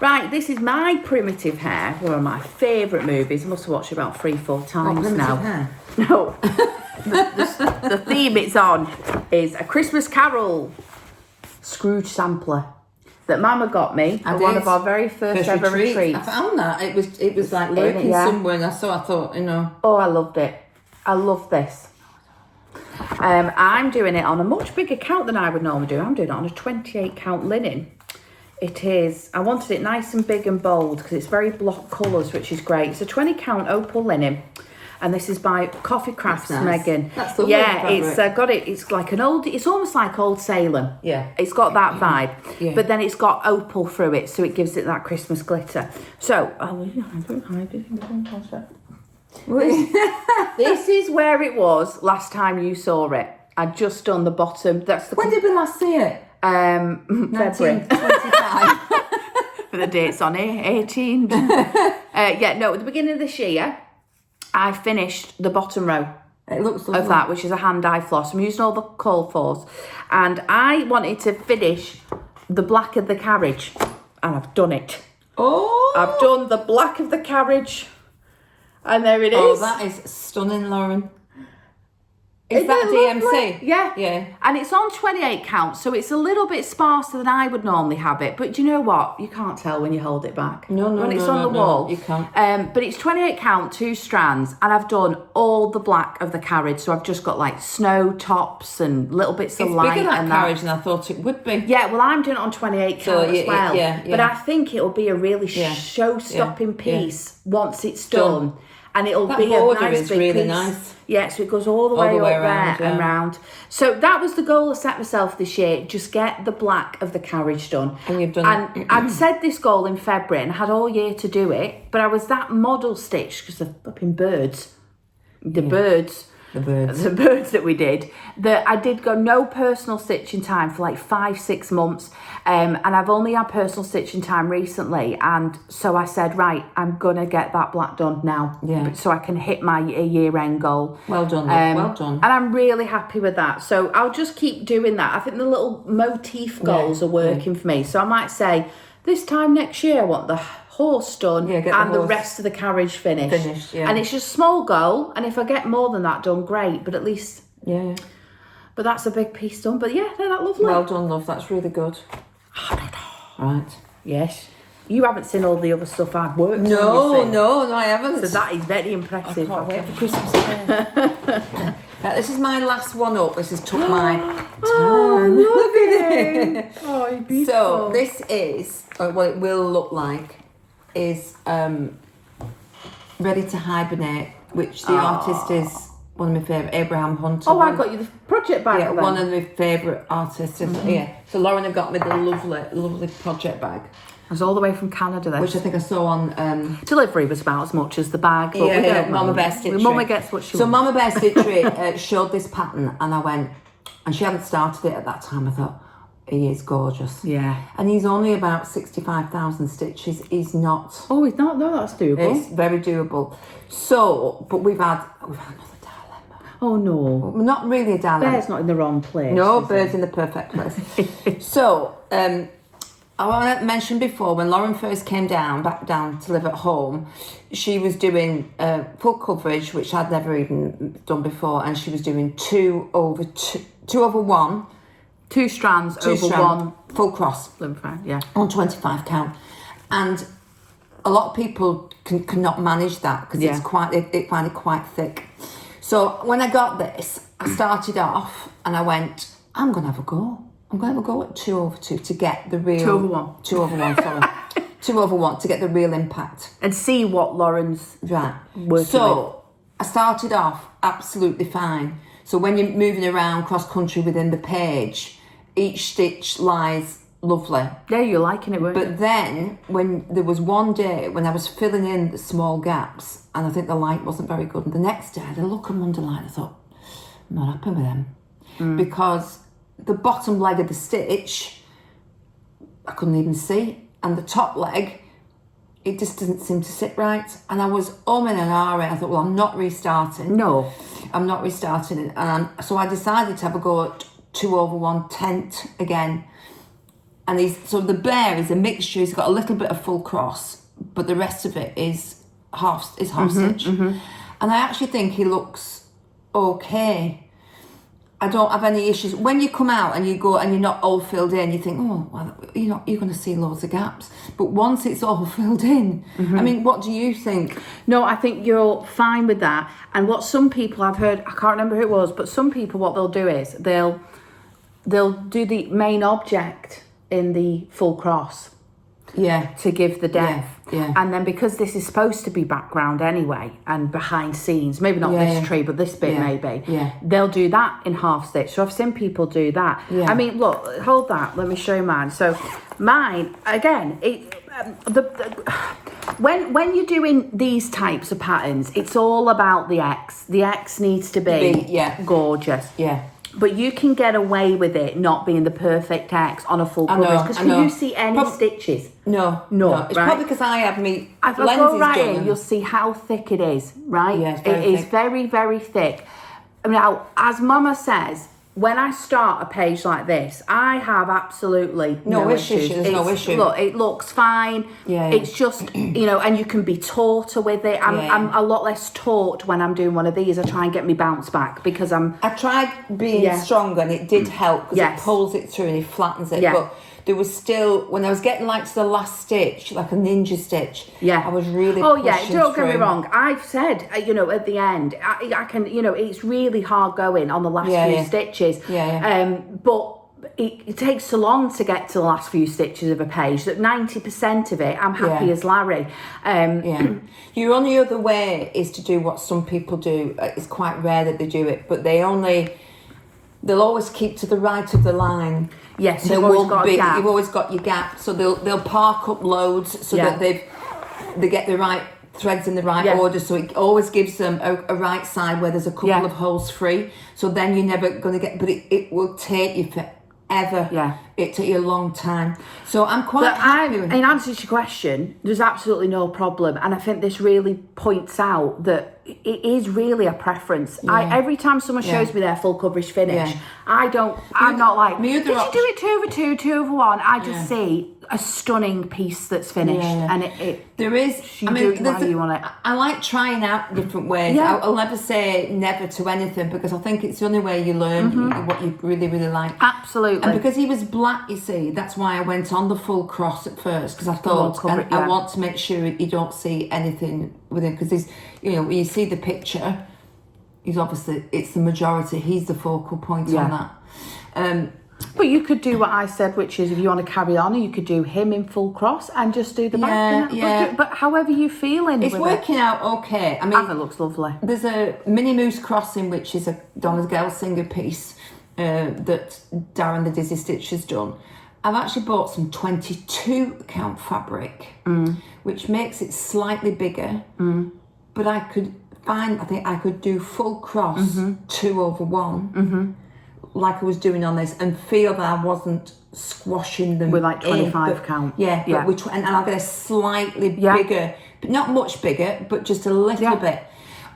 Right, this is My Primitive Hare, one of my favourite movies. I must have watched it about 3-4 times now. Hare? No. the theme it's on is A Christmas Carol Scrooge sampler that Mama got me at one of our very first ever retreats. I found that. It was like lurking somewhere and I thought, Oh, I loved it. I love this. I'm doing it on a much bigger count than I would normally do. I'm doing it on a 28 count linen. It is, I wanted it nice and big and bold because it's very block colours, which is great. It's a 20 count opal linen. and this is by Coffee Crafts, That's nice. Megan. That's lovely Yeah, fabric. it's got it. It's like an old. It's almost like old Salem. Yeah. It's got that vibe, Yeah. but then it's got opal through it, so it gives it that Christmas glitter. So, this is where it was last time you saw it. I'd just done the bottom. That's the When did we last see it? February. 1925. For the dates on here, 18. At the beginning of this year, I finished the bottom row It looks lovely. of that, which is a hand dye floss. I'm using all the call for's, and I wanted to finish the black of the carriage, and I've done it. Oh! I've done the black of the carriage, and there it is. Oh, that is stunning, Lauren. Is that DMC? Lovely? Yeah. Yeah. And it's on 28 count, so it's a little bit sparser than I would normally have it. But do you know what? You can't tell when you hold it back. No, when it's on the wall. You can't. But it's 28 count, 2 strands, and I've done all the black of the carriage. So I've just got like snow tops and little bits of light. It's bigger, that and carriage, than I thought it would be. Yeah, well, I'm doing it on 28 count as well. Yeah. But I think it'll be a really show-stopping piece once it's done. And it'll That be a border nice is big really piece. nice. Yeah, so it goes all the way up around, there and round. So that was the goal I set myself this year. Just get the black of the carriage done. And you've done And I'd set this goal in February and had all year to do it. But I was that model stitched because of flipping birds. The birds that we did, that I did go no personal stitching time for like 5-6 months, and I've only had personal stitching time recently, and so I said, right, I'm gonna get that black done now, so I can hit my year-end goal. Well done, well done. And I'm really happy with that, so I'll just keep doing that. I think the little motif goals are working for me, so I might say this time next year I want the horse done and the rest of the carriage finished. And it's just a small goal, and if I get more than that done, great, but at least but that's a big piece done. But yeah, they're that lovely. Well done, love, that's really good. Right. Yes, you haven't seen all the other stuff I've worked on. No, I haven't. So that is very impressive. I can't wait for Christmas. This is my last one up. This has took my time. Oh, look at it. Beautiful. So this is what it will look like is Ready to Hibernate, which the artist is one of my favourite, Abraham Hunter. Oh, I got you the project bag. Yeah, one of my favourite artists. So Lauren had got me the lovely project bag. It was all the way from Canada, this. Which I think I saw on... Delivery was about as much as the bag. But Mama Bear Stitchery. Mama gets what she wants. So Mama Bear Stitchery showed this pattern, and I went... And she hadn't started it at that time. I thought, he is gorgeous. Yeah. And he's only about 65,000 stitches. He's not... Oh, he's not? No, that's doable. It's very doable. So, but we've had another dilemma. Oh, no. Not really a dilemma. Bear's not in the wrong place. No, Bird's in the perfect place. So, I want to mention before, when Lauren first came back down to live at home, she was doing full coverage, which I'd never even done before, and she was doing 2 over 1. 2 strands over 1. Full cross. Yeah. On 25 count. And a lot of people cannot manage that because it's quite, they find it quite thick. So when I got this, I started off and I went, I'm going to have a go. I'm going to have a go at 2 over 2 to get the real... 2 over 1. 2 over 1, sorry. 2 over 1 to get the real impact. And see what Lauren's working with. I started off absolutely fine. So when you're moving around cross-country within the page, each stitch lies lovely. Yeah, you're liking it, weren't you? But then, when there was one day when I was filling in the small gaps, and I think the light wasn't very good, and the next day I had a look at them under light, I thought, I'm not happy with them. Because the bottom leg of the stitch, I couldn't even see, and the top leg, it just didn't seem to sit right. And I was and ahhing. I thought, well, I'm not restarting. No. I'm not restarting. So I decided to have a go at 2 over 1 tent again. And so the bear is a mixture. He's got a little bit of full cross, but the rest of it is half stitch. And I actually think he looks okay. I don't have any issues. When you come out and you go and you're not all filled in, you think, oh, well, you're going to see loads of gaps. But once it's all filled in, I mean, what do you think? No, I think you're fine with that. And what some people I've heard, I can't remember who it was, but some people, what they'll do is they'll do the main object in the full cross. to give the depth. Yeah. And then because this is supposed to be background anyway and behind scenes, maybe not this tree, but this bit maybe, they'll do that in half stitch. So I've seen people do that. I mean, look, hold that. Let me show you mine. So mine, again, when you're doing these types of patterns, it's all about the X. The X needs to be gorgeous. Yeah. But you can get away with it not being the perfect X on a full coverage. Because can you see any stitches? No. It's probably because I have me if I go right in, you'll see how thick it is, right? Yeah, it is very, very thick. Now, as Mama says, when I start a page like this, I have absolutely no issues. There's no issue. Look, it looks fine. It's just, and you can be tauter with it. I'm a lot less taut when I'm doing one of these. I try and get me bounce back because I tried being stronger and it did help because it pulls it through and it flattens it. But there was still, when I was getting like to the last stitch, like a ninja stitch, I was really pushing don't through. Get me wrong. I've said, at the end, I can, it's really hard going on the last few stitches. But it takes so long to get to the last few stitches of a page that 90% of it, I'm happy as Larry. Your only other way is to do what some people do. It's quite rare that they do it, but they'll always keep to the right of the line. Yes, you've always got your gap. So they'll park up loads so that they get the right threads in the right order. So it always gives them a right side where there's a couple of holes free. So then you're never going to get, but it will take you forever. It took you a long time. So I'm quite happy with it. In answer to your question, there's absolutely no problem. And I think this really points out that it is really a preference. Every time someone shows me their full coverage finish, I'm not like, did you do it 2/2, 2/1? I just see a stunning piece that's finished. And there is, you want it. I like trying out different ways. I'll never say never to anything because I think it's the only way you learn what you really, really like. Absolutely. And because he was black, you see, that's why I went on the full cross at first because I thought I want to make sure you don't see anything with him because he's, when you see the picture, he's obviously, it's the majority, he's the focal point on that. But you could do what I said, which is if you want to carry on, you could do him in full cross and just do the back. But however you feeling it's working out okay. I mean, it looks lovely. There's a Mini Moose Crossing, which is a Donna Gelsinger piece that Darren the Dizzy Stitch has done. I've actually bought some 22 count fabric, which makes it slightly bigger. But I think I could do full cross 2/1. Like I was doing on this, and feel that I wasn't squashing them with like 25 count. But and I'll get a slightly bigger, but not much bigger, but just a little bit.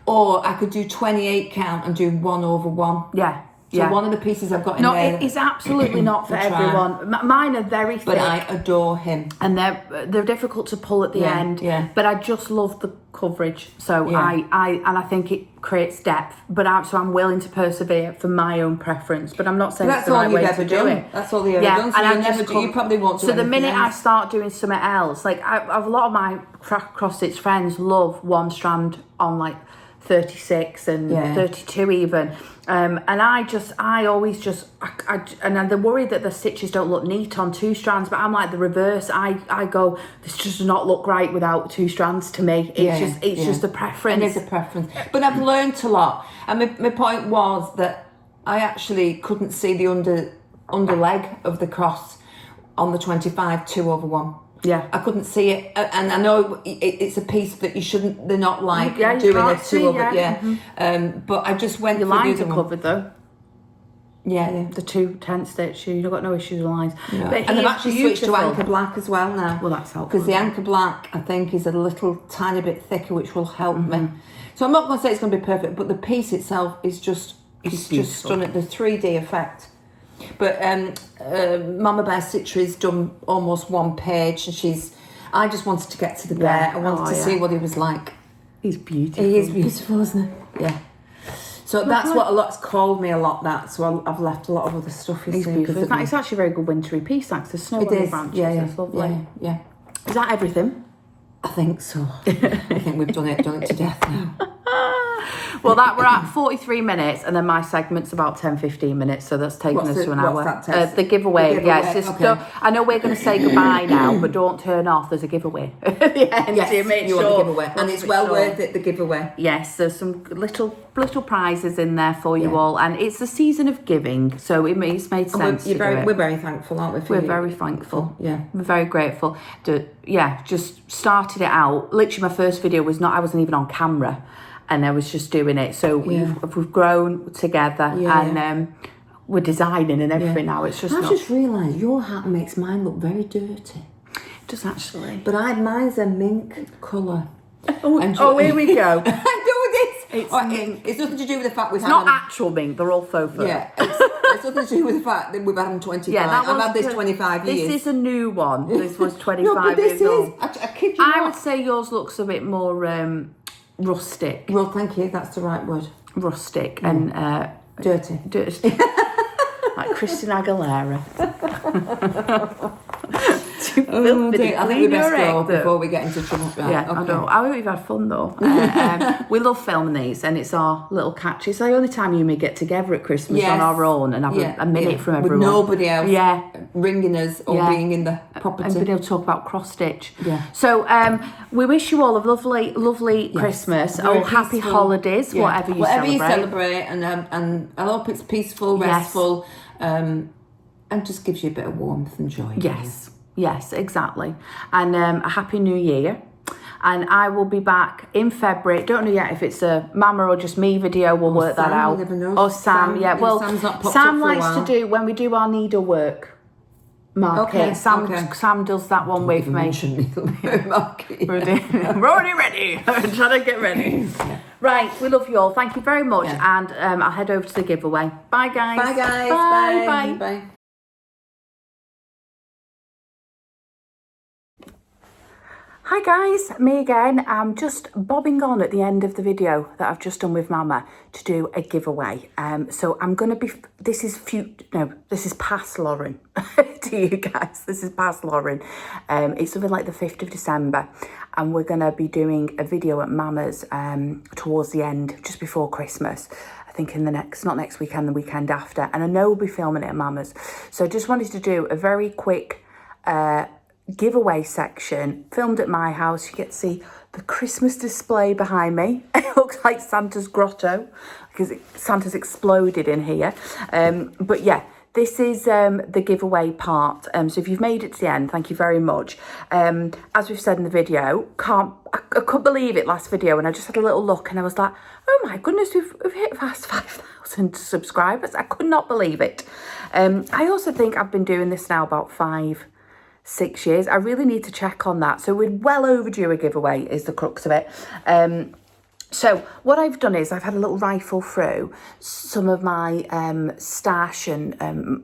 Or I could do 28 count and do 1/1. So one of the pieces I've got in there. No, it's absolutely not for everyone. Mine are very thick. But I adore him. And they're difficult to pull at the end. But I just love the coverage. So I think it creates depth. But I'm willing to persevere for my own preference. But I'm not saying it's the right way to do it. That's all you've ever done. So you probably won't do So the minute I else. start doing something else, like a lot of my cross-stitch friends love one strand on like 36 and 32 even. And I always and they're worried that the stitches don't look neat on two strands, but I'm like the reverse. I go, this does not look right without two strands to me. It's just a preference. It is a preference. But I've learnt a lot. And my point was that I actually couldn't see the under leg of the cross on the 25 2/1. I couldn't see it, and I know it's a piece that you shouldn't. They're not like doing a two of it. But I just went. Your lines are covered though. The 2/10 stitch. You've got no issues with lines. No. And I've actually switched to anchor black as well now. Well, that's helpful. Because the anchor black, I think, is a little tiny bit thicker, which will help me. So I'm not going to say it's going to be perfect, but the piece itself is just stunning. The 3D effect. But Mama Bear Citri's done almost one page, and I just wanted to get to the bear. I wanted to see what he was like. He's beautiful. He is beautiful, isn't he? Yeah. So that's what a lot's called me a lot. That so I've left a lot of other stuff. He's beautiful. It's actually a very good wintry piece. Thanks. There's snow on the branches. It's lovely. Yeah. Is that everything? I think so. I think we've done it to death now. Well, we're at 43 minutes, and then my segment's about 10-15 minutes, so that's taking us to an hour. The giveaway, yes. Okay. I know we're going to say goodbye now, but don't turn off. There's a giveaway at the end. Yes, you want the giveaway, and it's well worth it. The giveaway. Yes, there's some little prizes in there for you all, and it's the season of giving, so it's made sense. We're very thankful, aren't we? We're very thankful. Yeah, we're very grateful. Just started it out. Literally, my first video I wasn't even on camera, and I was just doing it. So we've grown together, and we're designing and everything now. It's just. I just realised your hat makes mine look very dirty. It does actually. But mine's a mink colour. Here we go. It's nothing to do with the fact it's not actual mink. They're all faux fur. Yeah, it's nothing to do with the fact that we've had them 25. Yeah, I've had this 25 years. This is a new one. This was 25 years old. I kid you not. I would say yours looks a bit more rustic. Well, thank you. That's the right word. Rustic and dirty. Like Christina Aguilera. I think we best go before we get into trouble. Right, yeah, okay. I hope you've had fun though. We love filming these, and it's our little catch. It's the only time you and me get together at Christmas on our own and have a minute from everyone. With nobody else ringing us or being in the property. And being able to talk about cross-stitch. Yeah. So we wish you all a lovely Christmas. Or happy holidays, whatever you celebrate. And I hope it's peaceful, restful, and just gives you a bit of warmth and joy. Yes, exactly. And a happy new year. And I will be back in February. Don't know yet if it's a Mama or just me video. We'll work that out. Or Sam, Well, Sam likes to do, when we do our needlework market. Sam does that one with me. We're already ready. I'm trying to get ready. Right, we love you all. Thank you very much. And I'll head over to the giveaway. Bye, guys. Bye, guys. Bye. Hi guys, me again. I'm just bobbing on at the end of the video that I've just done with Mama to do a giveaway. So I'm going to be, this is past Lauren to you guys. This is past Lauren. It's something like the 5th of December, and we're going to be doing a video at Mama's towards the end, just before Christmas. I think in the not next weekend, the weekend after. And I know we'll be filming it at Mama's. So I just wanted to do a very quick giveaway section filmed at my house. You get to see the Christmas display behind me. It looks like Santa's grotto because Santa's exploded in here. But yeah, this is the giveaway part. So if you've made it to the end, thank you very much. As we've said in the video, I couldn't believe it last video, and I just had a little look and I was like, oh my goodness, we've hit past 5,000 subscribers. I could not believe it. I also think I've been doing this now about 5-6 years. I really need to check on that. So we're well overdue a giveaway is the crux of it. So what I've done is I've had a little rifle through some of my stash and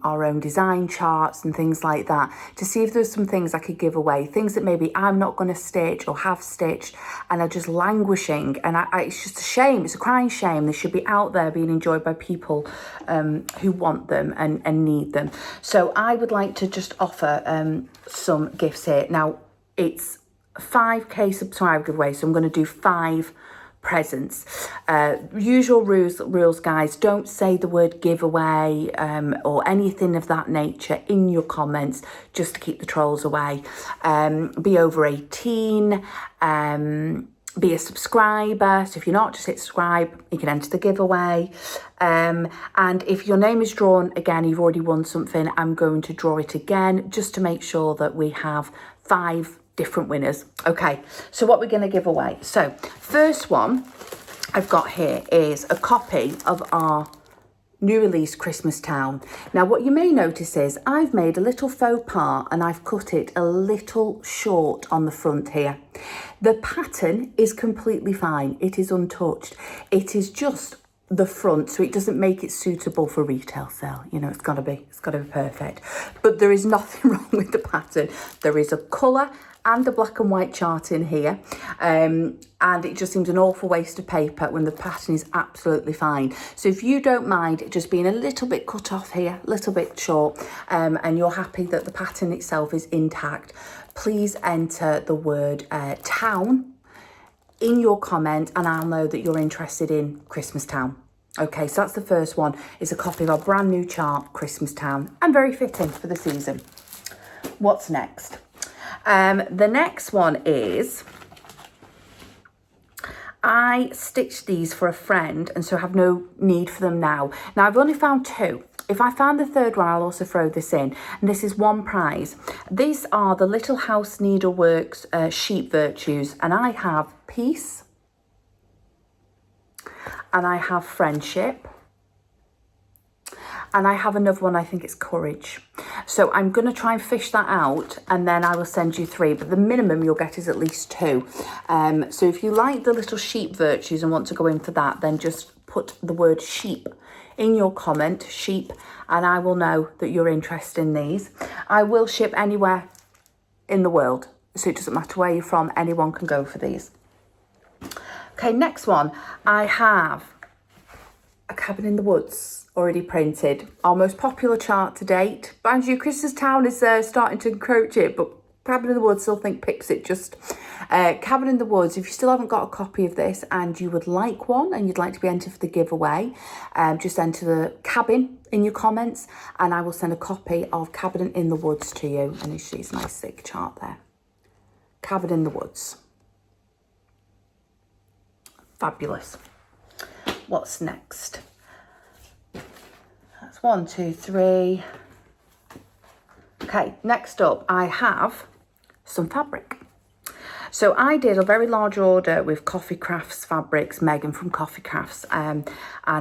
our own design charts and things like that to see if there's some things I could give away, things that maybe I'm not going to stitch or have stitched and are just languishing. And it's just a shame. It's a crying shame. They should be out there being enjoyed by people who want them and need them. So I would like to just offer some gifts here. Now, it's 5k subscriber giveaway, so I'm going to do 5 presents. Usual rules, guys. Don't say the word giveaway or anything of that nature in your comments, just to keep the trolls away. Be over 18. Be a subscriber. So if you're not, just hit subscribe. You can enter the giveaway. And if your name is drawn again, you've already won something. I'm going to draw it again just to make sure that we have 5 different winners. Okay, so what we're going to give away. So first one I've got here is a copy of our new release Christmas Town. Now what you may notice is I've made a little faux pas and I've cut it a little short on the front here. The pattern is completely fine. It is untouched. It is just the front, so it doesn't make it suitable for retail sale. You know, it's got to be perfect. But there is nothing wrong with the pattern. There is a colour and a black and white chart in here, and it just seems an awful waste of paper when the pattern is absolutely fine. So if you don't mind it just being a little bit cut off here, a little bit short, and you're happy that the pattern itself is intact, please enter the word town in your comment, and I'll know that you're interested in Christmas Town. Okay, so that's the first one. It's a copy of our brand new chart, Christmas Town, and very fitting for the season. What's next? The next one is, I stitched these for a friend and so have no need for them now. Now I've only found 2. If I found the third one, I'll also throw this in. And this is one prize. These are the Little House Needleworks sheep virtues. And I have peace. And I have friendship. And I have another one, I think it's courage. So I'm going to try and fish that out, and then I will send you 3. But the minimum you'll get is at least 2. So if you like the little sheep virtues and want to go in for that, then just put the word sheep in your comment, sheep, and I will know that you're interested in these. I will ship anywhere in the world, so it doesn't matter where you're from, anyone can go for these. Okay, next one. I have a cabin in the woods already printed, our most popular chart to date. Mind you, Christmas Town is starting to encroach it, but Cabin in the Woods still think pips it just. Cabin in the Woods, if you still haven't got a copy of this and you would like one and you'd like to be entered for the giveaway, just enter the cabin in your comments and I will send a copy of Cabin in the Woods to you. And you see it's a nice thick chart there. Cabin in the Woods. Fabulous. What's next? That's 1, 2, 3. Okay, next up I have some fabric. So I did a very large order with Coffee Crafts Fabrics, Megan from Coffee Crafts, and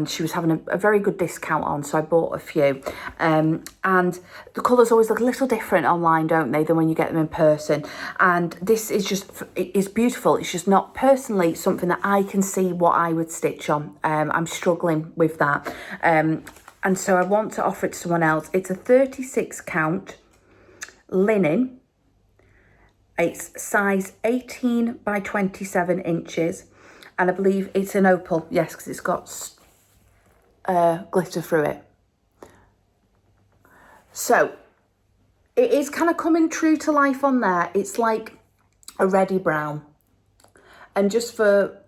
she was having a very good discount on, so I bought a few. And the colours always look a little different online, don't they, than when you get them in person. And this is just, it is beautiful. It's just not personally something that I can see what I would stitch on. I'm struggling with that. And so I want to offer it to someone else. It's a 36 count linen. It's size 18 by 27 inches. And I believe it's an opal. Yes, because it's got glitter through it. So it is kind of coming true to life on there. It's like a reddy brown. And just for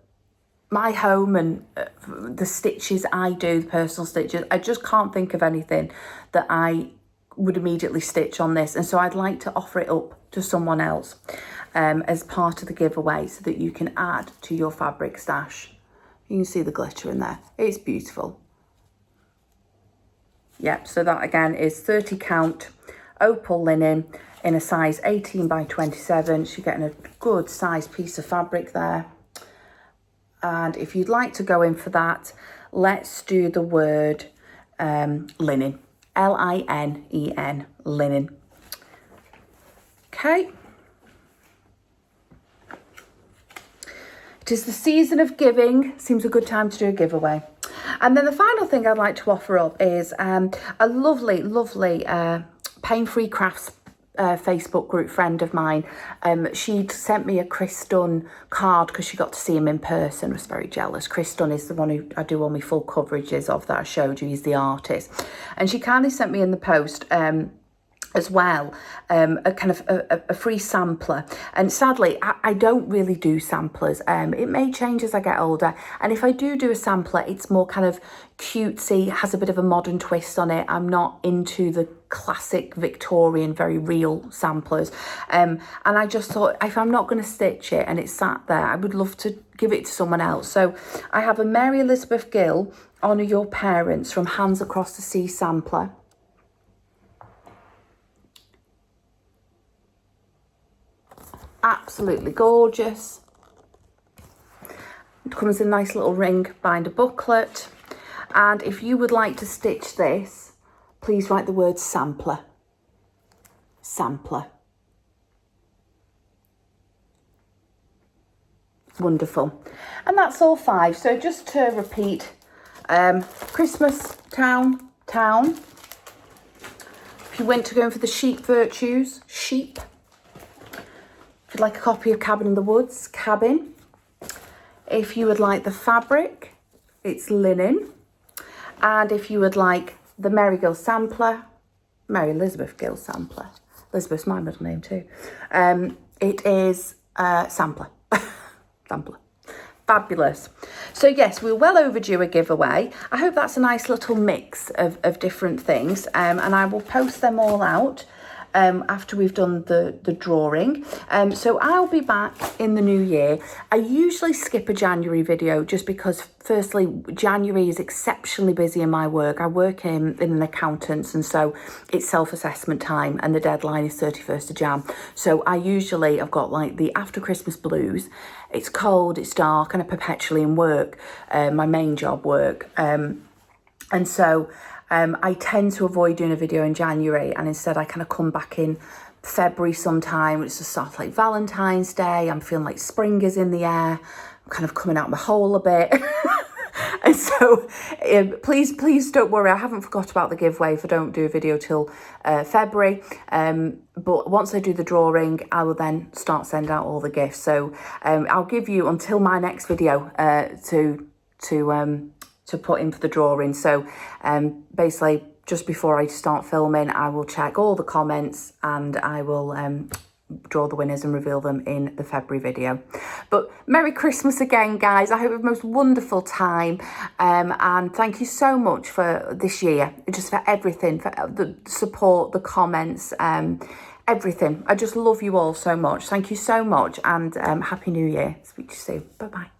my home and the stitches I do, the personal stitches, I just can't think of anything that I would immediately stitch on this. And so I'd like to offer it up to someone else as part of the giveaway so that you can add to your fabric stash. You can see the glitter in there. It's beautiful. Yep, so that again is 30 count opal linen in a size 18 by 27. So you're getting a good size piece of fabric there. And if you'd like to go in for that, let's do the word linen. L-I-N-E-N, linen. Okay. It is the season of giving. Seems a good time to do a giveaway. And then the final thing I'd like to offer up is a lovely, lovely Paine Free Crafts Facebook group friend of mine. She sent me a Chris Dunn card because she got to see him in person. I was very jealous. Chris Dunn is the one who I do all my full coverages of that I showed you. He's the artist. And she kindly sent me in the post as well a kind of a free sampler. And sadly I don't really do samplers. It may change as I get older, and if I do a sampler, it's more kind of cutesy, has a bit of a modern twist on it. I'm not into the classic Victorian very real samplers, and I just thought, if I'm not going to stitch it and it's sat there, I would love to give it to someone else. So I have a Mary Elizabeth Gill Honour Your Parents from Hands Across the Sea sampler. Absolutely gorgeous. It comes in a nice little ring binder booklet. And if you would like to stitch this, please write the word sampler. Sampler. Wonderful. And that's all 5. So just to repeat, Christmas Town. If you went to go in for the sheep virtues, sheep. If you'd like a copy of Cabin in the Woods, cabin. If you would like the fabric, it's linen. And if you would like the Mary Gill sampler, Mary Elizabeth Gill sampler, Elizabeth's my middle name too, it is sampler. Sampler. Fabulous. So yes, we're well overdue a giveaway. I hope that's a nice little mix of different things, and I will post them all out after we've done the drawing. So I'll be back in the new year. I usually skip a January video just because firstly, January is exceptionally busy in my work. I work in an accountant's, and so it's self-assessment time and the deadline is 31st of Jan. So I've got like the after Christmas blues. It's cold, it's dark, and I'm perpetually in work, my main job work. And so I tend to avoid doing a video in January, and instead I kind of come back in February sometime. It's just sort of like Valentine's Day. I'm feeling like spring is in the air. I'm kind of coming out my hole a bit. And so please don't worry. I haven't forgot about the giveaway if I don't do a video till February. But once I do the drawing, I will then start sending out all the gifts. So I'll give you until my next video to put in for the drawing. So basically, just before I start filming, I will check all the comments and I will draw the winners and reveal them in the February video. But Merry Christmas again, guys. I hope you have the most wonderful time, and thank you so much for this year, just for everything, for the support, the comments, everything. I just love you all so much. Thank you so much, and Happy New Year. Speak to you soon. Bye bye.